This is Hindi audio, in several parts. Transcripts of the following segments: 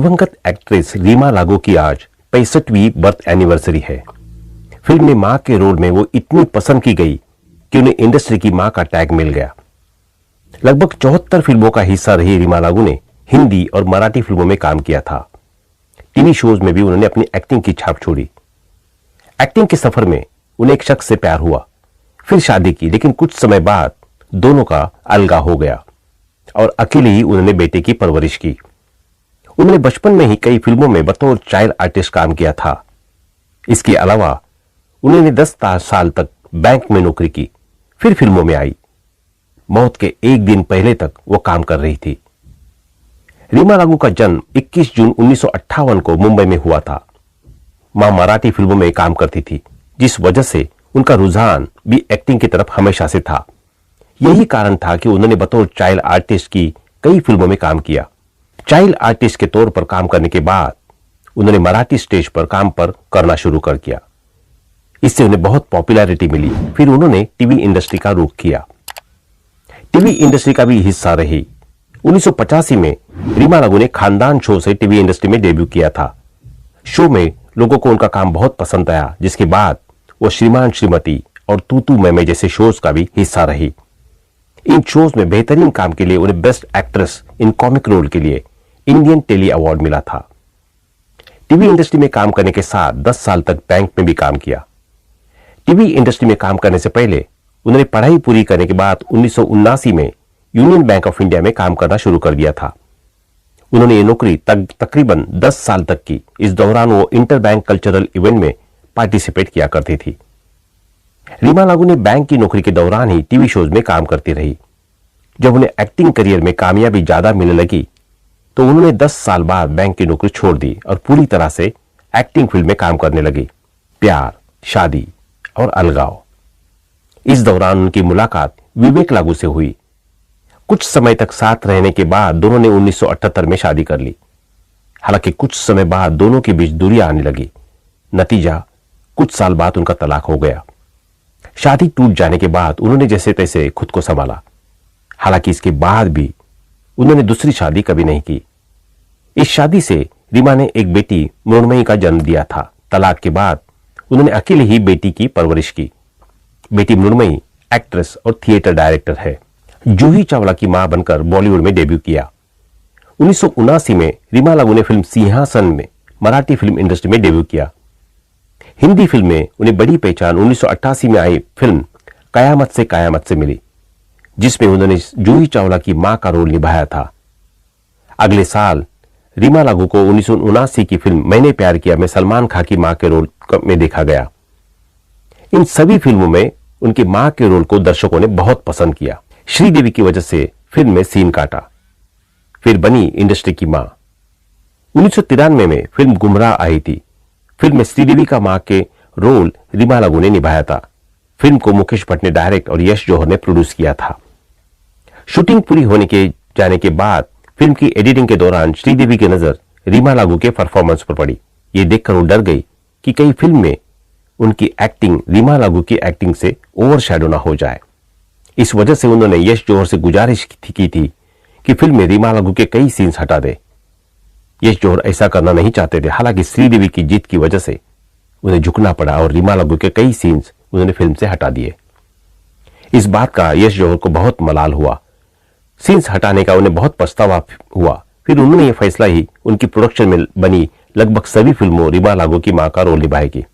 दिवंगत एक्ट्रेस रीमा लागू की आज 65वीं बर्थ एनिवर्सरी है। फिल्म में मां के रोल में वो इतनी पसंद की गई कि उन्हें इंडस्ट्री की मां का टैग मिल गया। लगभग 74 फिल्मों का हिस्सा रही रीमा लागू ने हिंदी और मराठी फिल्मों में काम किया था। टीवी शोज में भी उन्होंने अपनी एक्टिंग की छाप छोड़ी। एक्टिंग के सफर में उन्हें एक शख्स से प्यार हुआ, फिर शादी की, लेकिन कुछ समय बाद दोनों का अलगाव हो गया और अकेले ही उन्होंने बेटे की परवरिश की। उन्होंने बचपन में ही कई फिल्मों में बतौर चाइल्ड आर्टिस्ट काम किया था। इसके अलावा उन्होंने 10 साल तक बैंक में नौकरी की, फिर फिल्मों में आई। मौत के एक दिन पहले तक वो काम कर रही थी। रीमा लागू का जन्म 21 जून 1958 को मुंबई में हुआ था। मां मराठी फिल्मों में काम करती थी, जिस वजह से उनका रुझान भी एक्टिंग की तरफ हमेशा से था। यही कारण था कि उन्होंने बतौर चाइल्ड आर्टिस्ट की कई फिल्मों में काम किया। चाइल्ड आर्टिस्ट के तौर पर काम करने के बाद उन्होंने मराठी स्टेज पर काम करना शुरू कर दिया। इससे उन्हें बहुत पॉपुलैरिटी मिली। फिर उन्होंने टीवी इंडस्ट्री का रुख किया। टीवी इंडस्ट्री का भी हिस्सा रही। 1985 में रीमा लागू ने खानदान शो से टीवी इंडस्ट्री में डेब्यू किया था। शो में लोगों को उनका काम बहुत पसंद आया, जिसके बाद वो श्रीमान श्रीमती और तू तू मैं जैसे शोज का भी हिस्सा रही। इन शोज में बेहतरीन काम के लिए उन्हें best actress in comic role के लिए इंडियन टेली अवार्ड मिला था। टीवी इंडस्ट्री में काम करने के साथ 10 साल तक बैंक में भी काम किया। टीवी इंडस्ट्री में काम करने से पहले उन्होंने पढ़ाई पूरी करने के बाद 1979 में यूनियन बैंक ऑफ इंडिया में काम करना शुरू कर दिया था। उन्होंने ये नौकरी तकरीबन 10 साल तक की। इस दौरान वो इंटर बैंक कल्चरल इवेंट में पार्टिसिपेट किया करती थी। रीमा लागू ने बैंक की नौकरी के दौरान ही टीवी शोज में काम करती रही। जब उन्हें एक्टिंग करियर में कामयाबी ज्यादा मिलने लगी तो उन्होंने 10 साल बाद बैंक की नौकरी छोड़ दी और पूरी तरह से एक्टिंग फील्ड में काम करने लगी। प्यार, शादी और अलगाव। इस दौरान उनकी मुलाकात विवेक लागू से हुई। कुछ समय तक साथ रहने के बाद दोनों ने 1978 में शादी कर ली। हालांकि कुछ समय बाद दोनों के बीच दूरी आने लगी। नतीजा, कुछ साल बाद उनका तलाक हो गया। शादी टूट जाने के बाद उन्होंने जैसे तैसे खुद को संभाला। हालांकि इसके बाद भी उन्होंने दूसरी शादी कभी नहीं की। इस शादी से रीमा ने एक बेटी मृण्मयी का जन्म दिया था। तलाक के बाद उन्होंने अकेले ही बेटी की परवरिश की। बेटी मृण्मयी एक्ट्रेस और थिएटर डायरेक्टर है। जूही चावला की मां बनकर बॉलीवुड में डेब्यू किया। 1979 में रीमा लागू ने फिल्म सिंहासन में मराठी फिल्म इंडस्ट्री में डेब्यू किया। हिंदी फिल्म में उन्हें बड़ी पहचान 1988 में आई फिल्म कयामत से मिली, जिसमें उन्होंने जूही चावला की मां का रोल निभाया था। अगले साल रीमा लागू को 1979 की फिल्म मैंने प्यार किया में सलमान खान की मां के रोल में देखा गया। इन सभी फिल्मों में उनकी मां के रोल को दर्शकों ने बहुत पसंद किया। श्रीदेवी की वजह से फिल्म में सीन काटा, फिर बनी इंडस्ट्री की मां। 1993 में फिल्म गुमराह आई थी। फिल्म में श्रीदेवी का मां के रोल रीमा लागू ने निभाया था। फिल्म को मुकेश भट्ट ने डायरेक्ट और यश जौहर ने प्रोड्यूस किया था। शूटिंग पूरी होने के जाने के बाद फिल्म की एडिटिंग के दौरान श्रीदेवी की नजर रीमा लागू के परफॉर्मेंस पर पड़ी। ये देखकर वो डर गई कि कई फिल्म में उनकी एक्टिंग रीमा लागू की एक्टिंग से ओवरशैडो ना हो जाए। इस वजह से उन्होंने यश जौहर से गुजारिश की थी कि फिल्म में रीमा लागू के कई सीन्स हटा दे। यश जौहर ऐसा करना नहीं चाहते थे। हालांकि श्रीदेवी की जीत की वजह से उन्हें झुकना पड़ा और रीमा लागू के कई सीन्स उन्होंने फिल्म से हटा दिए। इस बात का यश जौहर को बहुत मलाल हुआ। सीन्स हटाने का उन्हें बहुत पछतावा हुआ। फिर उन्होंने यह फैसला ही उनकी प्रोडक्शन में बनी लगभग सभी फिल्मों रीमा लागू की मां का रोल निभाएगी।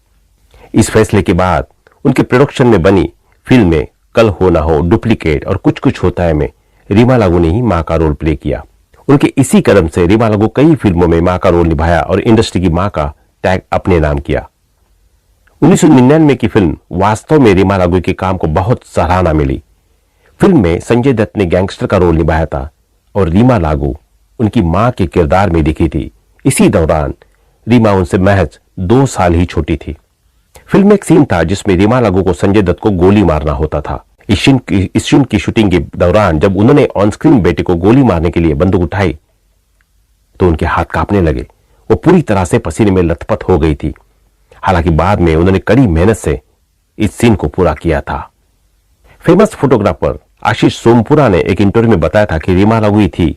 इस फैसले के बाद उनके प्रोडक्शन में बनी फिल्म में कल हो ना हो, डुप्लीकेट और कुछ कुछ होता है में रीमा लागू ने ही मां का रोल प्ले किया। उनके इसी कदम से रीमा लागू कई फिल्मों में मां का रोल निभाया और इंडस्ट्री की मां का टैग अपने नाम किया। 1999 की फिल्म वास्तव में रीमा लागू के काम को बहुत सराहना मिली। फिल्म में संजय दत्त ने गैंगस्टर का रोल निभाया था और रीमा लागू उनकी मां के किरदार में दिखी थी। इसी दौरान रीमा उनसे महज 2 साल ही छोटी थी। फिल्म में एक सीन था जिसमें रीमा लागू को संजय दत्त को गोली मारना होता था। इस सीन की शूटिंग के दौरान जब उन्होंने ऑन स्क्रीन बेटे को गोली मारने के लिए बंदूक उठाई तो उनके हाथ कांपने लगे। वो पूरी तरह से पसीने में लथपथ हो गई थी। हालांकि बाद में उन्होंने कड़ी मेहनत से इस सीन को पूरा किया था। फेमस फोटोग्राफर आशीष सोमपुरा ने एक इंटरव्यू में बताया था कि रीमा लागू ही थी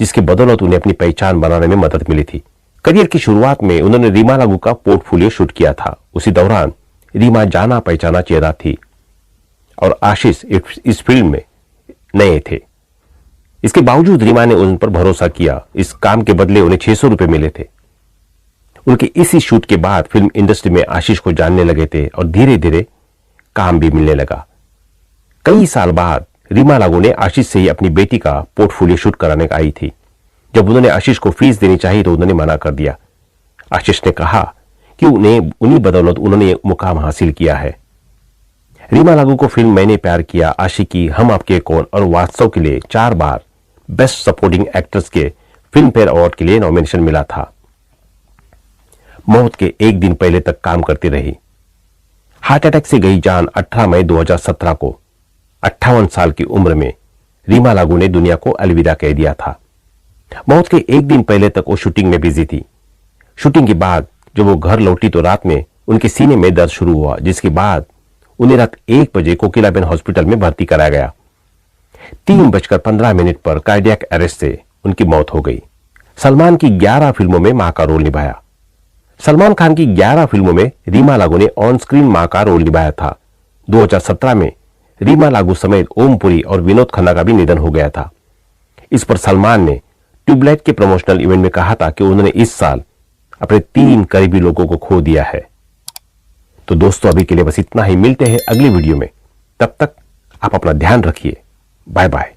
जिसकी बदौलत उन्हें अपनी पहचान बनाने में मदद मिली थी। करियर की शुरुआत में उन्होंने रीमा लागू का पोर्टफोलियो शूट किया था। उसी दौरान रीमा जाना पहचाना चेहरा थी और आशीष इस फिल्म में नए थे। इसके बावजूद रीमा ने उन पर भरोसा किया। इस काम के बदले उन्हें 600 रुपए मिले थे। उनके इसी शूट के बाद फिल्म इंडस्ट्री में आशीष को जानने लगे थे और धीरे धीरे काम भी मिलने लगा। कई साल बाद रीमा लागू ने आशीष से ही अपनी बेटी का पोर्टफोलियो शूट कराने का आई थी। जब उन्होंने आशीष को फीस देनी चाहिए तो उन्होंने मना कर दिया। आशीष ने कहा कि उन्हीं बदौलत उन्होंने मुकाम हासिल किया है। रीमा लागू को फिल्म मैंने प्यार किया, आशिकी, हम आपके कौन और वास्तव के लिए 4 बार बेस्ट सपोर्टिंग एक्ट्रेस के फिल्म फेयर अवार्ड के लिए नॉमिनेशन मिला था। मौत के एक दिन पहले तक काम करती रही। हार्ट अटैक से गई जान 18 मई 2017 को 58 साल की उम्र में रीमा लागू ने दुनिया को अलविदा कह दिया था। मौत के एक दिन पहले तक वो शूटिंग में बिजी थी। शूटिंग के बाद जब वो घर लौटी तो रात में उनके सीने में दर्द शुरू हुआ, जिसके बाद उन्हें रात 1 बजे कोकिलाबेन हॉस्पिटल में भर्ती कराया गया। 3:15 पर कार्डियक अरेस्ट से उनकी मौत हो गई। सलमान की 11 फिल्मों में मां का रोल निभाया। सलमान खान की 11 फिल्मों में रीमा लागू ने ऑन स्क्रीन मां का रोल निभाया था। 2017 में रीमा लागू समेत ओमपुरी और विनोद खन्ना का भी निधन हो गया था। इस पर सलमान ने ट्यूबलाइट के प्रमोशनल इवेंट में कहा था कि उन्होंने इस साल अपने 3 करीबी लोगों को खो दिया है। तो दोस्तों, अभी के लिए बस इतना ही। मिलते हैं अगली वीडियो में। तब तक आप अपना ध्यान रखिए। Bye bye.